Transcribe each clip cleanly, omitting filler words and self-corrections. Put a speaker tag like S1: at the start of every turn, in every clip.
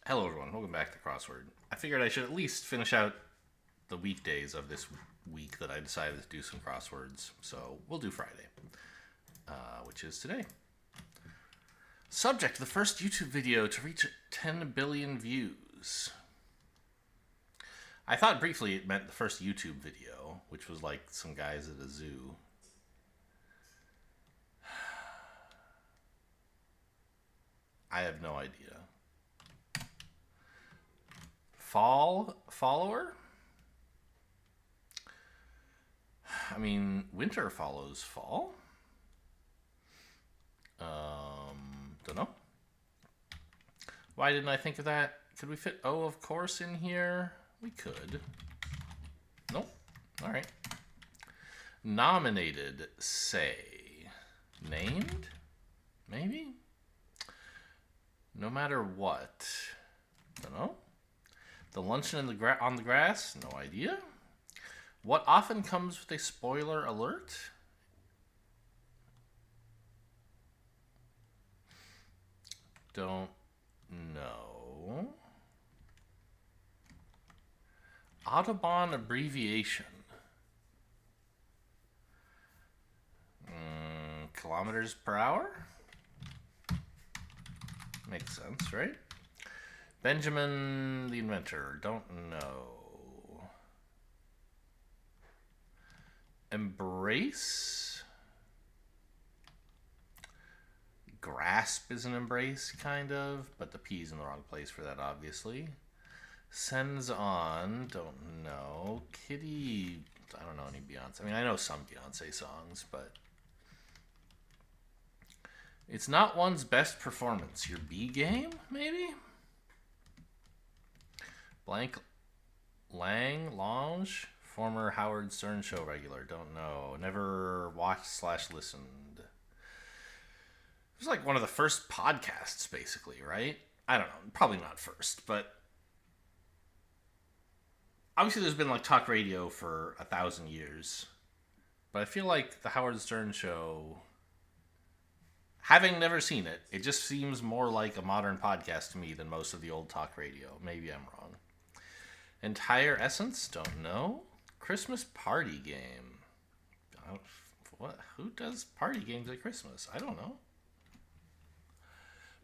S1: Hello, everyone. Welcome back to Crossword. I figured I should at least finish out the weekdays of this week that I decided to do some crosswords. So we'll do Friday, which is today. Subject: the first YouTube video to reach 10 billion views. I thought briefly it meant the first YouTube video, which was like some guys at a zoo. I have no idea. Follower? I mean, winter follows fall. Don't know. Why didn't I think of that? Could we fit "oh, of course" in here? We could. Nope. All right. Nominated, say. Named? Maybe? No matter what. Don't know. The luncheon on the grass? No idea. What often comes with a spoiler alert? Don't know. Audubon abbreviation. Kilometers per hour? Makes sense, right? Benjamin the inventor. Don't know. Embrace? Grasp is an embrace, kind of, but the P's in the wrong place for that, obviously. Sends on. Don't know. Kitty. I don't know any Beyonce. I mean, I know some Beyonce songs, but it's not one's best performance. Your B game, maybe? Blank Lange, former Howard Stern show regular. Don't know. Never watched/listened. It was like one of the first podcasts, basically, right? I don't know. Probably not first, but obviously there's been like talk radio for 1,000 years. But I feel like the Howard Stern show, having never seen it, it just seems more like a modern podcast to me than most of the old talk radio. Maybe I'm wrong. Entire essence? Don't know. Christmas party game. What? Who does party games at Christmas? I don't know.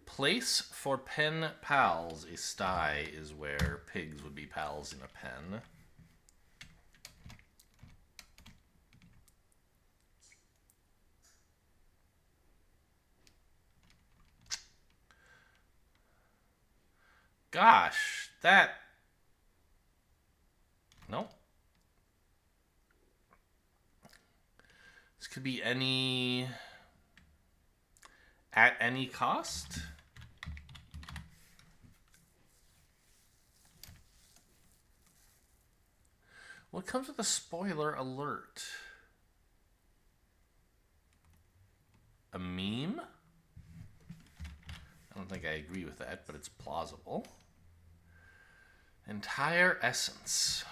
S1: Place for pen pals. A sty is where pigs would be pals in a pen. Gosh, that... Nope. This could be any... At any cost? What comes with a spoiler alert? A meme? I don't think I agree with that, but it's plausible. Entire essence.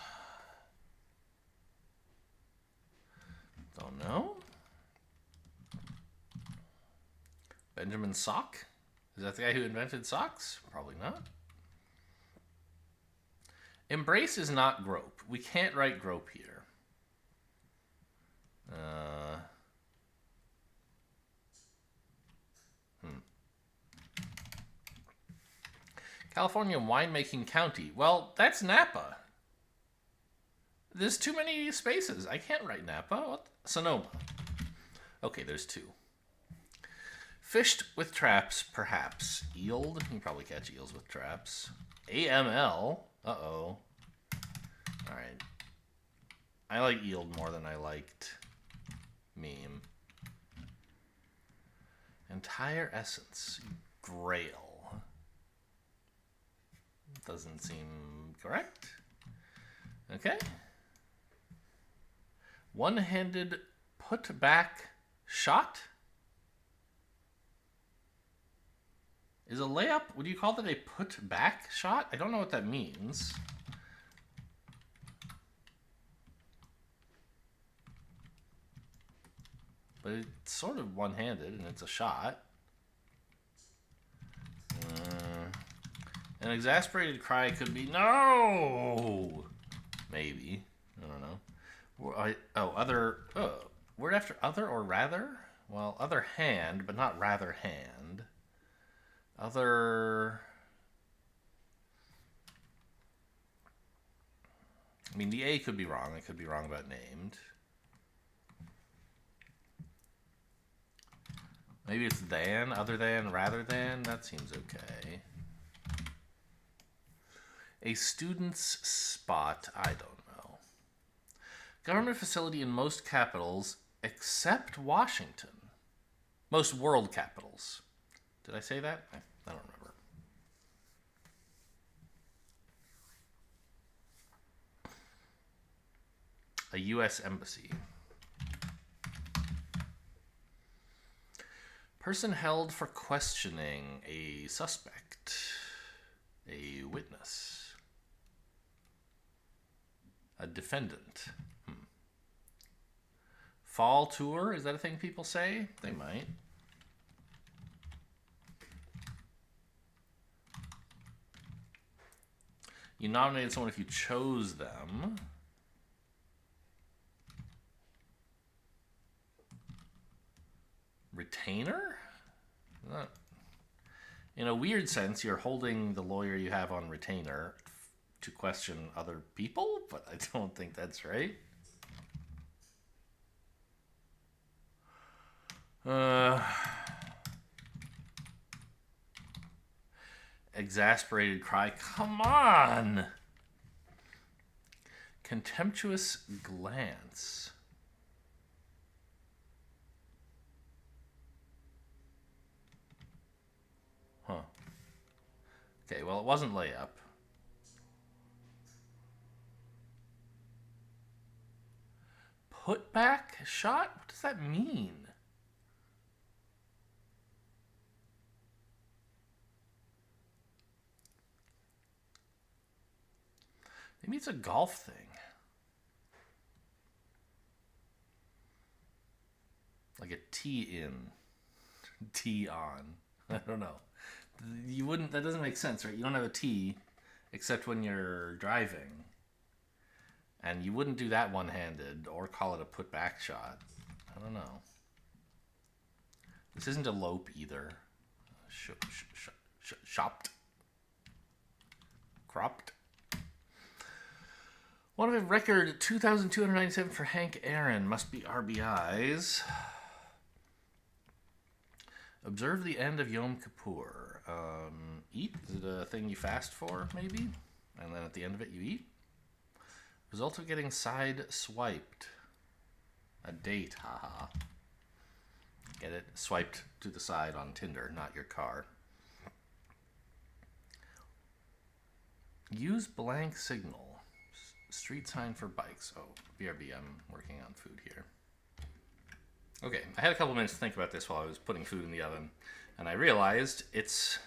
S1: Don't know. Benjamin Sock? Is that the guy who invented socks? Probably not. Embrace is not grope. We can't write grope here. California winemaking county. Well, that's Napa. There's too many spaces. I can't write Napa. What? Sonoma. Okay, there's two. Fished with traps, perhaps. Eeled. You can probably catch eels with traps. AML. Uh-oh. Alright. I like eeled more than I liked meme. Entire essence. Grail. Doesn't seem correct. Okay. One-handed put-back shot. Is a layup, would you call that a put-back shot? I don't know what that means. But it's sort of one-handed, and it's a shot. An exasperated cry could be no. Maybe. I don't know. Other. Word after other or rather? Well, other hand, but not rather hand. Other. I mean, the A could be wrong. I could be wrong about named. Maybe it's than, other than, rather than. That seems okay. A student's spot. I don't know. Government facility in most capitals except Washington. Most world capitals. Did I say that? I don't remember. A U.S. embassy. Person held for questioning. A suspect. A witness. A defendant. Fall tour, is that a thing people say? They might. You nominated someone if you chose them. Retainer? In a weird sense, you're holding the lawyer you have on retainer to question other people, but I don't think that's right. Exasperated cry. Come on! Contemptuous glance. Huh. Okay, well, it wasn't layup. Put back shot? What does that mean? Maybe it's a golf thing. Like a tee in, tee on. I don't know. You wouldn't, that doesn't make sense, right? You don't have a tee except when you're driving. And you wouldn't do that one-handed or call it a put-back shot. I don't know. This isn't a lope either. Shopped. Cropped. One of a record 2,297 for Hank Aaron. Must be RBIs. Observe the end of Yom Kippur. Eat? Is it a thing you fast for, maybe? And then at the end of it, you eat? Result of getting side swiped. A date, haha. Get it? Swiped to the side on Tinder, not your car. Use blank signal. Street sign for bikes. Oh, BRB, I'm working on food here. Okay, I had a couple minutes to think about this while I was putting food in the oven, and I realized it's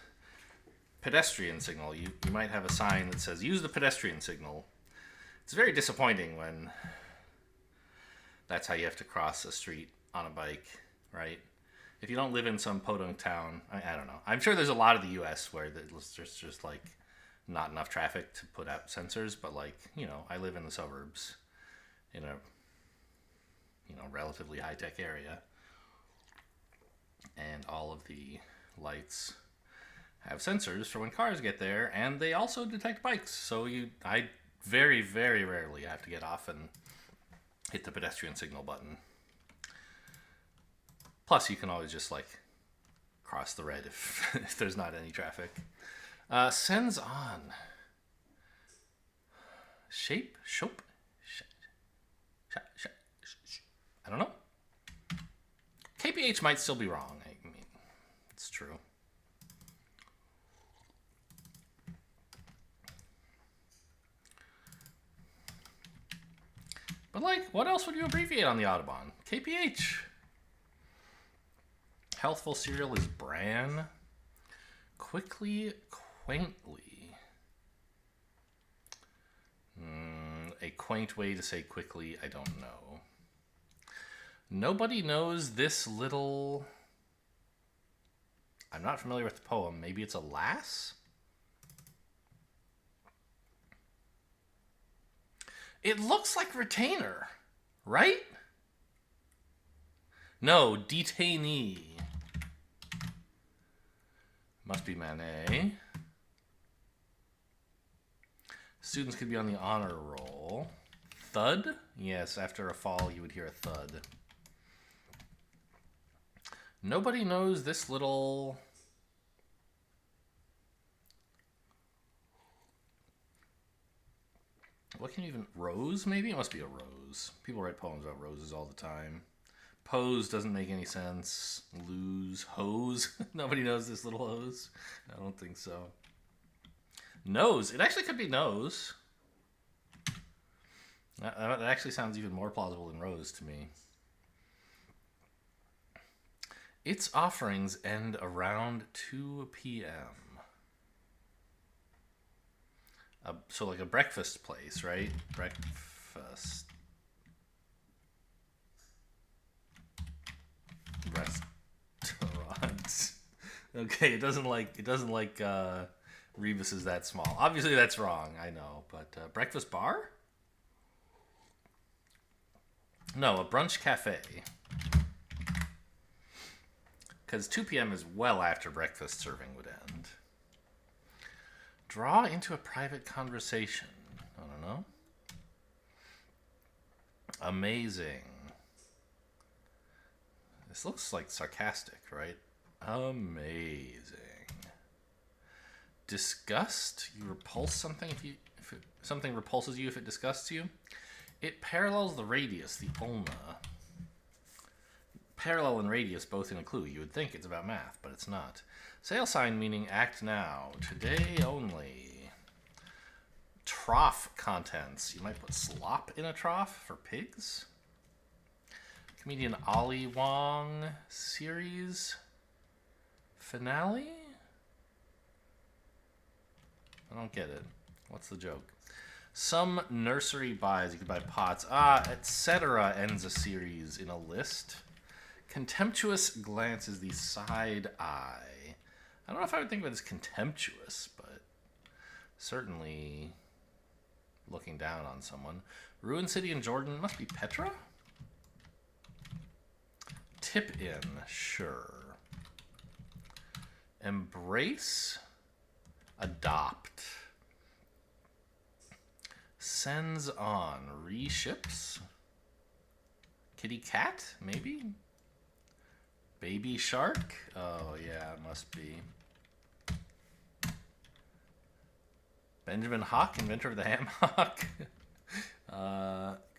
S1: pedestrian signal. You might have a sign that says, use the pedestrian signal. It's very disappointing when that's how you have to cross a street on a bike, right? If you don't live in some podunk town, I don't know. I'm sure there's a lot of the U.S. where there's just like not enough traffic to put out sensors, but like, you know, I live in the suburbs in a, you know, relatively high-tech area, and all of the lights have sensors for when cars get there, and they also detect bikes. So I very, very rarely have to get off and hit the pedestrian signal button. Plus, you can always just like cross the red if there's not any traffic. Sends on. Shape? Shope? I don't know. KPH might still be wrong. I mean, it's true. But like, what else would you abbreviate on the Audubon? KPH. Healthful cereal is bran. Quickly, quaintly. A quaint way to say quickly, I don't know. Nobody knows this little... I'm not familiar with the poem. Maybe it's a lass? It looks like retainer, right? No, detainee. Must be Manet. Students could be on the honor roll. Thud? Yes, after a fall you would hear a thud. Nobody knows this little... What can you even... Rose, maybe? It must be a rose. People write poems about roses all the time. Pose doesn't make any sense. Lose. Hose. Nobody knows this little hose. I don't think so. Nose. It actually could be nose. That actually sounds even more plausible than rose to me. Its offerings end around 2 p.m. So like a breakfast place, right? Breakfast. Restaurants. Okay, it doesn't like Rebus is that small. Obviously that's wrong, I know, but breakfast bar? No, a brunch cafe. Because 2 p.m. is well after breakfast serving would end. Draw into a private conversation. I don't know. Amazing. This looks like sarcastic, right? Amazing. Disgust. You repulse something if something repulses you if it disgusts you. It parallels the radius, the ulna. Parallel and radius both in a clue. You would think it's about math, but it's not. Sale sign meaning act now. Today only. Trough contents. You might put slop in a trough for pigs. Comedian Ali Wong series finale? I don't get it. What's the joke? Some nursery buys. You could buy pots. Etc. ends a series in a list. Contemptuous glance is the side eye. I don't know if I would think of it as contemptuous, but certainly looking down on someone. Ruined City in Jordan must be Petra? Tip in, sure. Embrace, adopt. Sends on, reships. Kitty cat, maybe? Baby shark? Oh, yeah, it must be. Benjamin Hawk, inventor of the ham hock.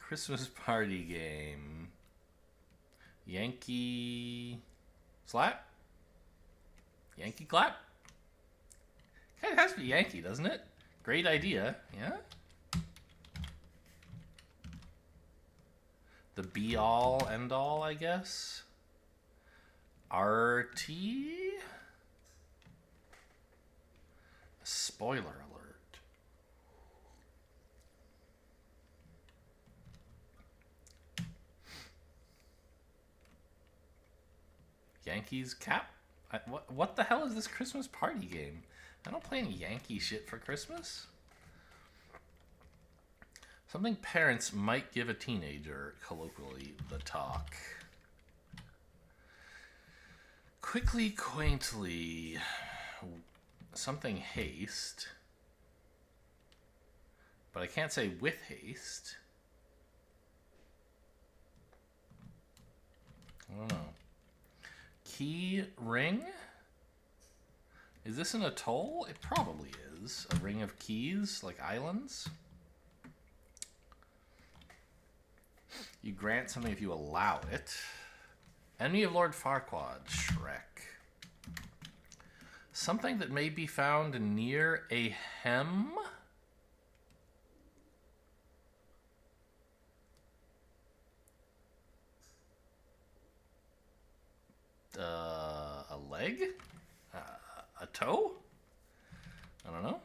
S1: Christmas party game. Yankee slap? Yankee clap? It has to be Yankee, doesn't it? Great idea, yeah? The be-all, end-all, I guess? RT? Spoiler alert. Yankees cap? What the hell is this Christmas party game? I don't play any Yankee shit for Christmas. Something parents might give a teenager, colloquially, the talk. Quickly, quaintly, something haste. But I can't say with haste. I don't know. Key ring? Is this an atoll? It probably is. A ring of keys, like islands. You grant something if you allow it. Enemy of Lord Farquaad, Shrek. Something that may be found near a hem? A leg? A toe? I don't know.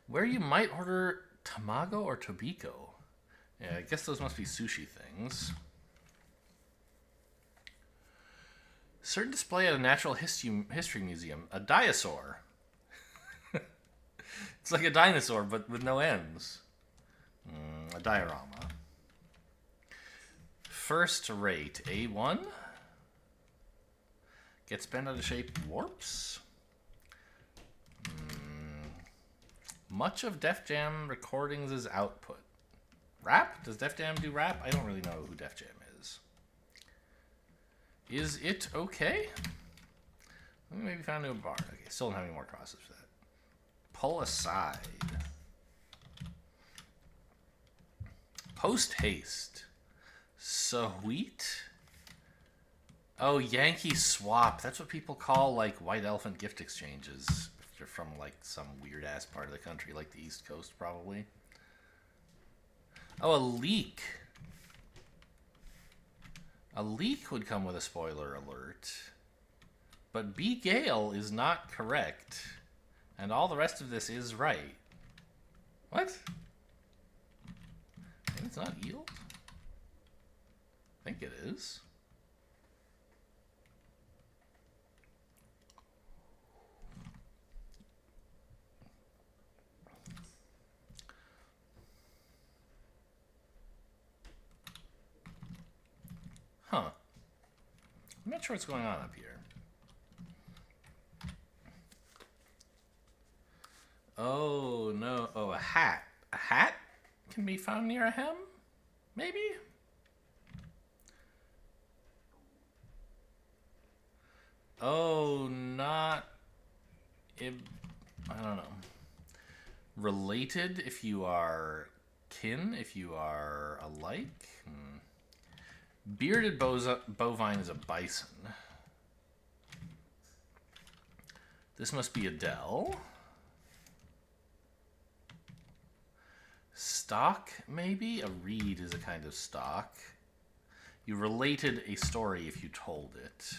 S1: Where you might order tamago or tobiko. Yeah, I guess those must be sushi things. Certain display at a natural history museum. A dinosaur. It's like a dinosaur, but with no ends. diorama. First rate, A1. Gets bent out of shape, warps. Much of Def Jam recordings' output. Rap? Does Def Jam do rap? I don't really know who Def Jam is. Is it okay? Maybe found a new bar. Okay, still don't have any more crosses for that. Pull aside. Post haste. Sweet. Oh, Yankee swap. That's what people call like white elephant gift exchanges. If you're from like some weird ass part of the country, like the East Coast, probably. Oh, a leak. A leak would come with a spoiler alert. But B. Gale is not correct. And all the rest of this is right. What? Maybe it's not yield? I think it is. Huh. I'm not sure what's going on up here. Oh, no. Oh, a hat. A hat can be found near a hem? Maybe? Oh, not... I don't know. Related if you are kin, if you are alike. Bearded bovine is a bison. This must be Adele. Stock, maybe? A reed is a kind of stock. You related a story if you told it.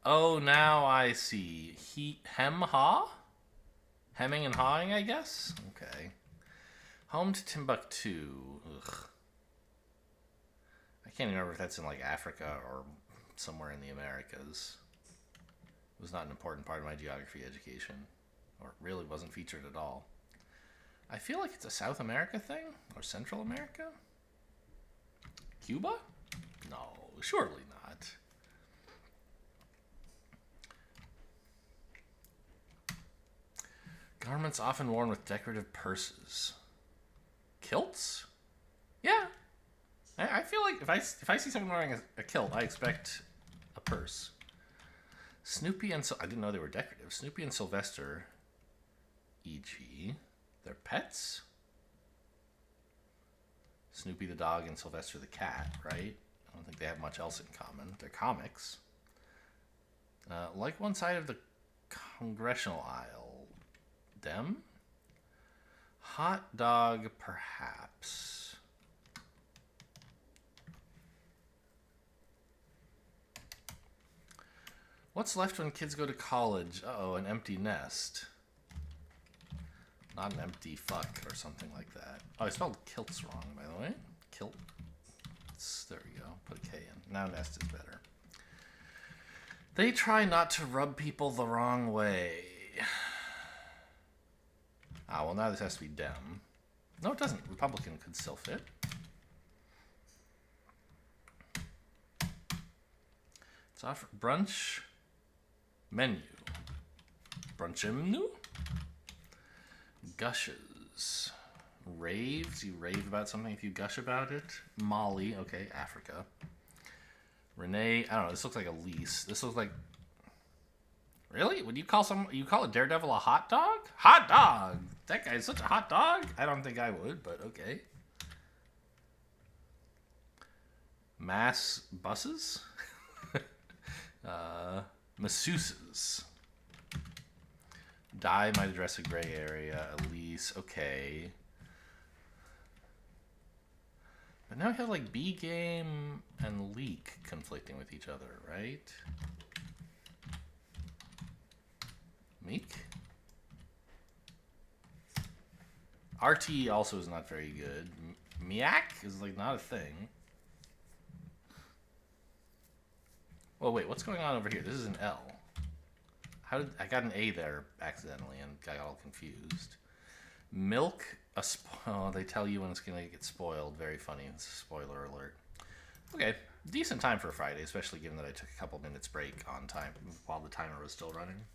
S1: Oh, now I see. Hem-ha? Hemming and hawing, I guess? Okay. Home to Timbuktu. Ugh. I can't even remember if that's in like Africa or somewhere in the Americas. It was not an important part of my geography education. Or it really wasn't featured at all. I feel like it's a South America thing? Or Central America? Cuba? No, surely not. Garments often worn with decorative purses. Kilts? Yeah. I feel like if I see someone wearing a kilt, I expect a purse. Snoopy and... I didn't know they were decorative. Snoopy and Sylvester, e.g. They're pets? Snoopy the dog and Sylvester the cat, right? I don't think they have much else in common. They're comics. Like one side of the congressional aisle. Dem? Hot dog, perhaps. What's left when kids go to college? Uh-oh, an empty nest. Not an empty fuck or something like that. Oh, I spelled kilts wrong, by the way. Kilt. There we go. Put a K in. Now nest is better. They try not to rub people the wrong way. Ah, well, now this has to be Dem. No, it doesn't. Republican could still fit. It's off brunch menu. Brunch menu? Gushes. Raves. You rave about something if you gush about it. Molly. Okay, Africa. Renee. I don't know. This looks like a lease. This looks like... Really? Would you call a daredevil a hot dog? Hot dog! That guy's such a hot dog? I don't think I would, but okay. Mass buses? Masseuses. Dye might address a gray area. Elise, okay. But now we have like B-game and leak conflicting with each other, right? Meek? RT also is not very good. Miak is like not a thing. Well, wait, what's going on over here? This is an L. How did I got an A there accidentally and got all confused. Milk oh, they tell you when it's going to get spoiled. Very funny. It's a spoiler alert. Okay, decent time for a Friday, especially given that I took a couple minutes break on time while the timer was still running.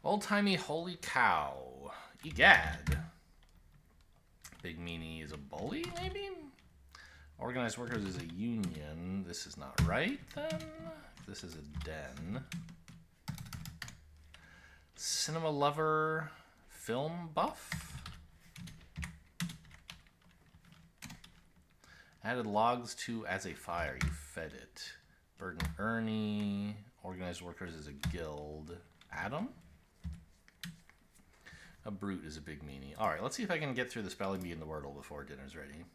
S1: Old-timey holy cow. Egad. Big meanie is a bully, maybe? Organized workers is a union. This is not right, then. This is a den. Cinema lover. Film buff. Added logs to as a fire. You fed it. Burden Ernie. Organized workers is a guild. Adam? A brute is a big meanie. All right, let's see if I can get through the spelling bee and the Wordle before dinner's ready.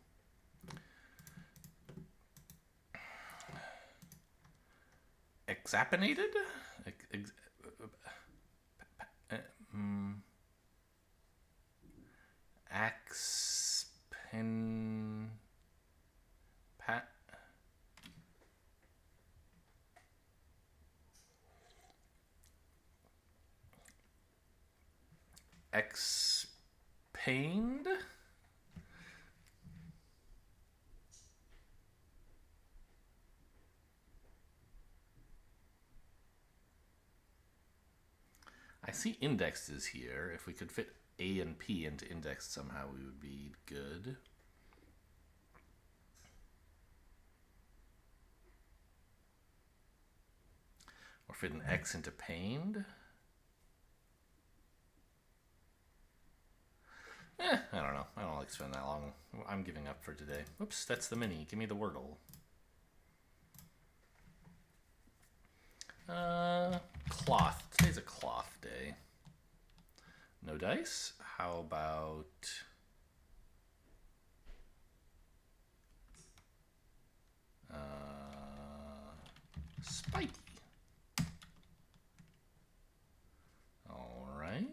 S1: Exapinated? Axpin... Pat... Expaned? I see indexes here. If we could fit A and P into index somehow, we would be good. Or fit an X into pained. I don't know. I don't like to spend that long. I'm giving up for today. Oops, that's the mini. Give me the Wordle. Cloth. Today's a cloth day. No dice? How about... spiky. All right.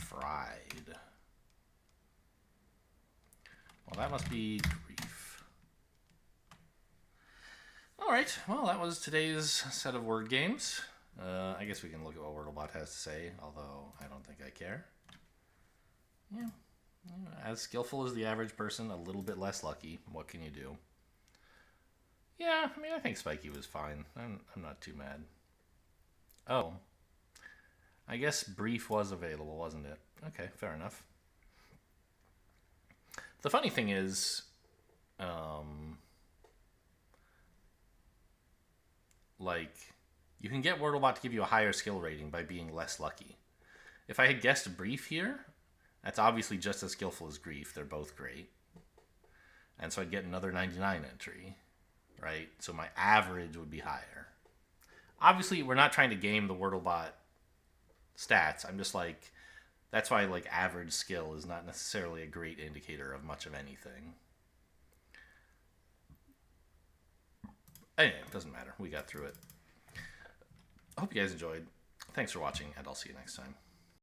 S1: Fried. Well, that must be grief. All right. Well, that was today's set of word games. I guess we can look at what WordleBot has to say, although I don't think I care. Yeah. As skillful as the average person, a little bit less lucky. What can you do? Yeah, I mean, I think Spiky was fine. I'm not too mad. Oh. I guess brief was available, wasn't it? Okay, fair enough. The funny thing is, like, you can get WordleBot to give you a higher skill rating by being less lucky. If I had guessed brief here, that's obviously just as skillful as grief. They're both great. And so I'd get another 99 entry, right? So my average would be higher. Obviously, we're not trying to game the WordleBot stats. I'm just like, that's why like average skill is not necessarily a great indicator of much of anything. Anyway, it doesn't matter. We got through it. I hope you guys enjoyed. Thanks for watching, and I'll see you next time.